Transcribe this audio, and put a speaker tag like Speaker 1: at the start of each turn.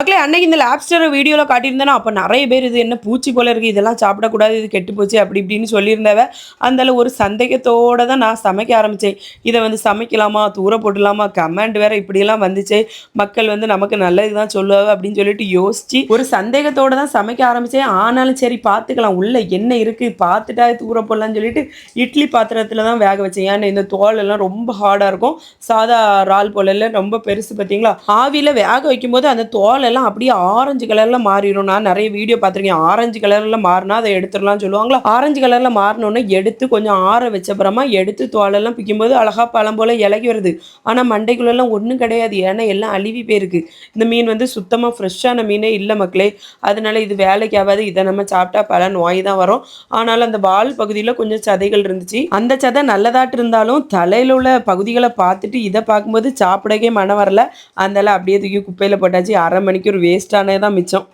Speaker 1: மக்களே அன்னைக்கு இந்த லாப்ஸ்டர் வீடியோவில் காட்டியிருந்தேன்னா அப்போ நிறைய பேர் இது என்ன பூச்சி போல இருக்குது, இதெல்லாம் சாப்பிடக்கூடாது, இது கெட்டு போச்சு அப்படி இப்படின்னு சொல்லியிருந்தவ. அந்த ஒரு சந்தேகத்தோடு தான் நான் சமைக்க ஆரம்பித்தேன். இதை சமைக்கலாமா, தூர போட்டுடலாமா, கமெண்ட் வேறு இப்படியெல்லாம் வந்துச்சு. மக்கள் நமக்கு நல்லது தான் சொல்லுவாங்க அப்படின்னு சொல்லிட்டு யோசித்து ஒரு சந்தேகத்தோடு தான் சமைக்க ஆரம்பித்தேன். ஆனாலும் சரி பார்த்துக்கலாம், உள்ளே என்ன இருக்குது பார்த்துட்டா தூர போடலான்னு சொல்லிட்டு இட்லி பாத்திரத்தில் தான் வேக வச்சேன். ஏன்னா இந்த தோல் எல்லாம் ரொம்ப ஹார்டாக இருக்கும். சாதா இறால் போல ரொம்ப பெருசு பார்த்தீங்களா, ஆவியில் வேக வைக்கும்போது அந்த தோல் எல்லாம் அப்படியே ஆரஞ்சு கலர்ல மாறிடும். நான் நிறைய வீடியோ பார்த்துருக்கேன். ஆரஞ்சு கலர்ல மாறினா அதை எடுத்துடலாம் சொல்லுவாங்களா. ஆரஞ்சு கலர்ல மாறினோன்னு எடுத்து கொஞ்சம் ஆற வச்சப்புறமா எடுத்து தோலெல்லாம் பிக்கும்போது அழகா பழம் போல இலகி வருது. ஆனா மண்டைக்குள்ளெல்லாம் ஒன்றும் கிடையாது. ஏன்னா எல்லாம் அழுவி போயிருக்கு. இந்த மீன் சுத்தமா ஃப்ரெஷ்ஷான மீனே இல்லை மக்களே. அதனால இது வேலைக்கு ஆகாது. இதை நம்ம சாப்பிட்டா பல நோய் தான் வரும். ஆனாலும் அந்த வால் பகுதியில் கொஞ்சம் சதைகள் இருந்துச்சு. அந்த சதை நல்லதாட்டு இருந்தாலும் தலையில உள்ள பகுதிகளை பார்த்துட்டு இதை பார்க்கும்போது சாப்பிடவே மனம் வரல. அதனால அப்படியே தூக்கி குப்பையில் போட்டாச்சு. அரை மணிக்கு ஒரு வேஸ்டானே தான் மிச்சம்.